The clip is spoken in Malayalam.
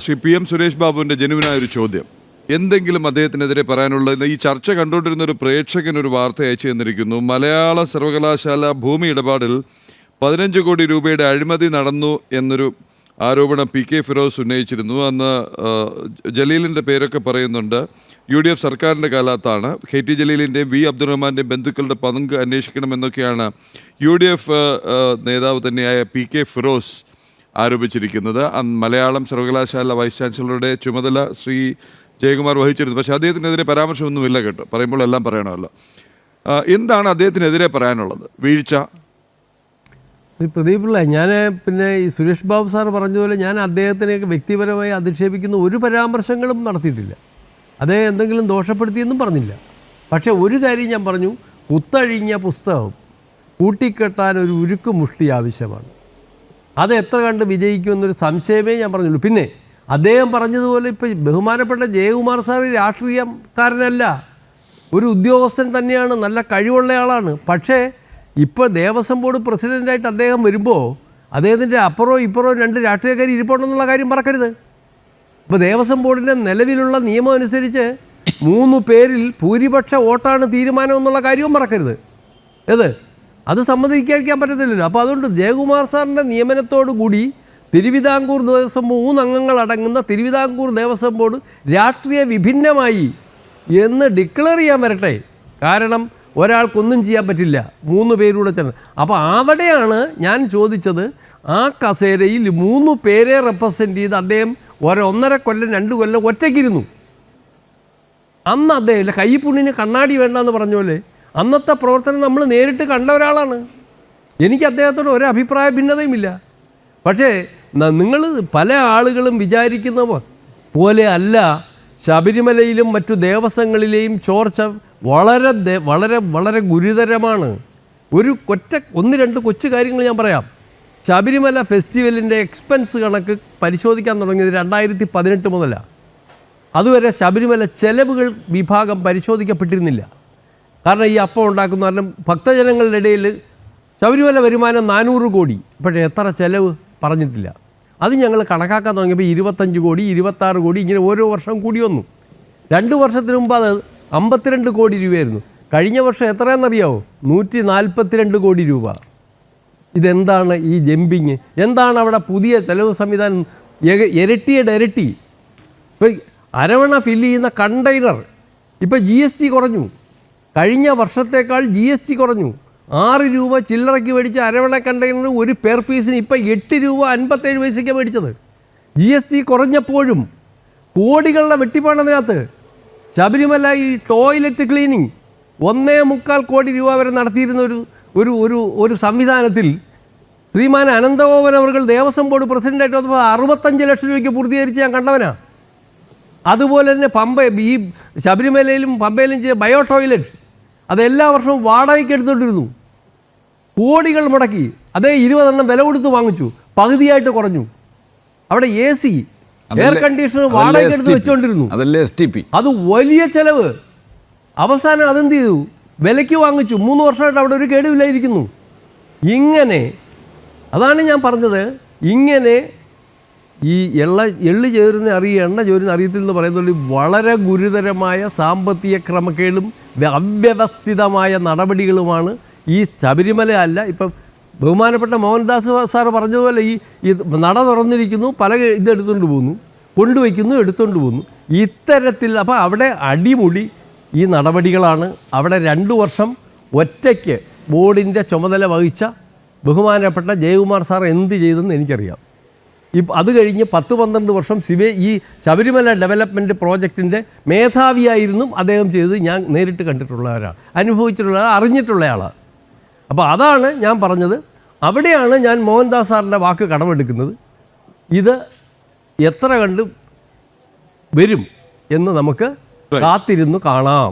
ശ്രീ PM സുരേഷ് ബാബുവിൻ്റെ ജനുവിനായൊരു ചോദ്യം. എന്തെങ്കിലും അദ്ദേഹത്തിനെതിരെ പറയാനുള്ളത്? ഈ ചർച്ച കണ്ടുകൊണ്ടിരുന്ന ഒരു പ്രേക്ഷകൻ ഒരു വാർത്ത അയച്ചു തന്നിരിക്കുന്നു. മലയാള സർവകലാശാല ഭൂമി ഇടപാടിൽ 15 കോടി രൂപയുടെ അഴിമതി നടന്നു എന്നൊരു ആരോപണം PK ഫിറോസ് ഉന്നയിച്ചിരുന്നു. അന്ന് ജലീലിൻ്റെ പേരൊക്കെ പറയുന്നുണ്ട്. UDF സർക്കാരിൻ്റെ കാലത്താണ്. KT ജലീലിൻ്റെയും V അബ്ദുറഹ്മാൻ്റെയും ബന്ധുക്കളുടെ പങ്ക് അന്വേഷിക്കണമെന്നൊക്കെയാണ് UDF നേതാവ് തന്നെയായ PK ഫിറോസ് ആരോപിച്ചിരിക്കുന്നത്. മലയാളം സർവകലാശാല വൈസ് ചാൻസലറുടെ ചുമതല ശ്രീ ജയകുമാർ വഹിച്ചിരുന്നു. പക്ഷേ അദ്ദേഹത്തിനെതിരെ പരാമർശമൊന്നുമില്ല കേട്ടോ. പറയുമ്പോൾ എല്ലാം പറയണമല്ലോ. എന്താണ് അദ്ദേഹത്തിനെതിരെ പറയാനുള്ളത്? വീഴ്ച? പ്രദീപിള്ള, ഞാൻ പിന്നെ ഈ സുരേഷ് ബാബു സാർ പറഞ്ഞതുപോലെ ഞാൻ അദ്ദേഹത്തിനെയൊക്കെ വ്യക്തിപരമായി അധിക്ഷേപിക്കുന്ന ഒരു പരാമർശങ്ങളും നടത്തിയിട്ടില്ല. അദ്ദേഹം എന്തെങ്കിലും ദോഷപ്പെടുത്തിയെന്നും പറഞ്ഞില്ല. പക്ഷേ ഒരു കാര്യം ഞാൻ പറഞ്ഞു, കുത്തഴിഞ്ഞ പുസ്തകം കൂട്ടിക്കെട്ടാൻ ഒരു ഉരുക്ക് മുഷ്ടി ആവശ്യമാണ്. അത് എത്ര കണ്ട് വിജയിക്കുമെന്നൊരു സംശയമേ ഞാൻ പറഞ്ഞുള്ളൂ. പിന്നെ അദ്ദേഹം പറഞ്ഞതുപോലെ ഇപ്പോൾ ബഹുമാനപ്പെട്ട ജയകുമാർ സാർ രാഷ്ട്രീയക്കാരനല്ല, ഒരു ഉദ്യോഗസ്ഥൻ തന്നെയാണ്, നല്ല കഴിവുള്ള ആളാണ്. പക്ഷേ ഇപ്പോൾ ദേവസ്വം ബോർഡ് പ്രസിഡൻ്റായിട്ട് അദ്ദേഹം വരുമ്പോൾ അദ്ദേഹത്തിൻ്റെ അപ്പുറവും ഇപ്പുറവും 2 രാഷ്ട്രീയക്കാർ ഇരിപ്പുണ്ടെന്നുള്ള കാര്യം മറക്കരുത്. ഇപ്പോൾ ദേവസ്വം ബോർഡിൻ്റെ നിലവിലുള്ള നിയമം അനുസരിച്ച് 3 പേരിൽ ഭൂരിപക്ഷ വോട്ടാണ് തീരുമാനം എന്നുള്ള കാര്യവും മറക്കരുത്. അത് സമ്മതിക്കാൻ പറ്റത്തില്ലല്ലോ. അപ്പോൾ അതുകൊണ്ട് ജയകുമാർ സാറിൻ്റെ നിയമനത്തോടു കൂടി തിരുവിതാംകൂർ ദേവസ്വം 3 അംഗങ്ങൾ അടങ്ങുന്ന തിരുവിതാംകൂർ ദേവസ്വം ബോർഡ് രാഷ്ട്രീയ വിഭിന്നമായി എന്ന് ഡിക്ലെയർ ചെയ്യാൻ വരട്ടെ. കാരണം ഒരാൾക്കൊന്നും ചെയ്യാൻ പറ്റില്ല, 3 പേരൂടെ ചേർന്ന്. അപ്പോൾ അവിടെയാണ് ഞാൻ ചോദിച്ചത്, ആ കസേരയിൽ 3 പേരെ റെപ്രസെൻ്റ് ചെയ്ത് അദ്ദേഹം 1.5 കൊല്ലം 2 കൊല്ലം ഒറ്റയ്ക്കിരുന്നു. അന്ന് അദ്ദേഹം കൈപ്പുണ്ണിന് കണ്ണാടി വേണ്ടെന്ന് പറഞ്ഞ അന്നത്തെ പ്രവർത്തനം നമ്മൾ നേരിട്ട് കണ്ട ഒരാളാണ്. എനിക്ക് അദ്ദേഹത്തോട് ഒരു അഭിപ്രായ ഭിന്നതയുമില്ല. പക്ഷേ നിങ്ങൾ പല ആളുകളും വിചാരിക്കുന്ന പോലെ അല്ല ശബരിമലയിലും മറ്റു ദേവസ്വങ്ങളിലെയും ചോർച്ച വളരെ വളരെ വളരെ ഗുരുതരമാണ്. 1-2 കൊച്ചു കാര്യങ്ങൾ ഞാൻ പറയാം. ശബരിമല ഫെസ്റ്റിവലിൻ്റെ എക്സ്പെൻസ് കണക്ക് പരിശോധിക്കാൻ തുടങ്ങിയത് 2018 മുതലാണ്. അതുവരെ ശബരിമല ചെലവുകൾ വിഭാഗം പരിശോധിക്കപ്പെട്ടിരുന്നില്ല. കാരണം ഈ അപ്പം ഉണ്ടാക്കുന്ന കാരണം ഭക്തജനങ്ങളുടെ ഇടയിൽ ശബരിമല വരുമാനം 400 കോടി, പക്ഷേ എത്ര ചെലവ് പറഞ്ഞിട്ടില്ല. അത് ഞങ്ങൾ കണക്കാക്കാൻ തുടങ്ങിയപ്പോൾ 25 കോടി 26 കോടി ഇങ്ങനെ ഓരോ വർഷം കൂടി വന്നു. 2 വർഷത്തിന് മുമ്പ് അത് 52 കോടി രൂപയായിരുന്നു. കഴിഞ്ഞ വർഷം എത്രയെന്നറിയാവോ? 142 കോടി രൂപ. ഇതെന്താണ് ഈ ജമ്പിങ്? എന്താണ് അവിടെ പുതിയ ചെലവ് സംവിധാനം? ഇരട്ടിയുടെ ഇരട്ടി. ഇപ്പോൾ അരവണ ഫില്ല് ചെയ്യുന്ന കണ്ടെയ്നർ ഇപ്പോൾ GST കുറഞ്ഞു. കഴിഞ്ഞ വർഷത്തേക്കാൾ GST കുറഞ്ഞു. 6 രൂപ ചില്ലറയ്ക്ക് മേടിച്ച അരവണ കണ്ടെയ്നർ ഒരു പെർ പീസിന് ഇപ്പോൾ 8 രൂപ 57 പൈസയ്ക്കാണ് മേടിച്ചത്. GST കുറഞ്ഞപ്പോഴും കോടികളുടെ വെട്ടിപ്പാണതിനകത്ത്. ശബരിമല ഈ ടോയ്ലറ്റ് ക്ലീനിങ് 1.25 കോടി രൂപ വരെ നടത്തിയിരുന്ന ഒരു ഒരു ഒരു സംവിധാനത്തിൽ ശ്രീമാൻ അനന്തഗോപൻ അവർ ദേവസ്വം ബോർഡ് പ്രസിഡൻ്റായിട്ട് വന്നപ്പോൾ 65 ലക്ഷം രൂപയ്ക്ക് പൂർത്തീകരിച്ച് ഞാൻ കണ്ടവനാണ്. അതുപോലെ തന്നെ ഈ ശബരിമലയിലും പമ്പയിലും ചെയ്ത ബയോ ടോയ്ലറ്റ് അതെല്ലാ വർഷവും വാടകയ്ക്ക് എടുത്തുകൊണ്ടിരുന്നു. കോടികൾ മുടക്കി. അതേ 20 എണ്ണം വില കൊടുത്ത് വാങ്ങിച്ചു, പകുതിയായിട്ട് കുറഞ്ഞു. അവിടെ AC എയർ കണ്ടീഷണർ വാടകയ്ക്ക് എടുത്ത് വെച്ചുകൊണ്ടിരുന്നു. അത് വലിയ ചെലവ്. അവസാനം അതെന്ത് ചെയ്തു? വിലയ്ക്ക് വാങ്ങിച്ചു. 3 വർഷമായിട്ട് അവിടെ ഒരു കേടുമില്ലായിരിക്കുന്നു. ഇങ്ങനെ അതാണ് ഞാൻ പറഞ്ഞത്. ഇങ്ങനെ ഈ എള്ള് ചേരുന്ന എണ്ണ ചേരുന്ന അറിയത്തില്ലെന്ന് പറയുന്നത് വളരെ ഗുരുതരമായ സാമ്പത്തിക ക്രമക്കേടും അവ്യവസ്ഥിതമായ നടപടികളുമാണ് ഈ ശബരിമല അല്ല. ഇപ്പം ബഹുമാനപ്പെട്ട മോഹൻദാസ് സാറ് പറഞ്ഞതുപോലെ ഈ നട തുറന്നിരിക്കുന്നു, പല ഇതെടുത്തുകൊണ്ട് പോകുന്നു, കൊണ്ടുവയ്ക്കുന്നു, എടുത്തുകൊണ്ട് പോകുന്നു. ഇത്തരത്തിൽ അപ്പോൾ അവിടെ അടിമുടി ഈ നടപടികളാണ്. അവിടെ 2 വർഷം ഒറ്റയ്ക്ക് ബോർഡിൻ്റെ ചുമതല വഹിച്ച ബഹുമാനപ്പെട്ട ജയകുമാർ സാർ എന്ത് ചെയ്തെന്ന് എനിക്കറിയാം. അത് കഴിഞ്ഞ് 10-12 വർഷം ഈ ശബരിമല ഡെവലപ്മെൻറ്റ് പ്രോജക്റ്റിൻ്റെ മേധാവിയായിരുന്നു അദ്ദേഹം ചെയ്തത്. ഞാൻ നേരിട്ട് കണ്ടിട്ടുള്ള ഒരാൾ, അനുഭവിച്ചിട്ടുള്ള അറിഞ്ഞിട്ടുള്ള ആളാണ്. അപ്പോൾ അതാണ് ഞാൻ പറഞ്ഞത്. അവിടെയാണ് ഞാൻ മോഹൻദാസ് സാറിൻ്റെ വാക്ക് കടമെടുക്കുന്നത്. ഇത് എത്ര കണ്ട് വരും എന്ന് നമുക്ക് കാത്തിരുന്നു കാണാം.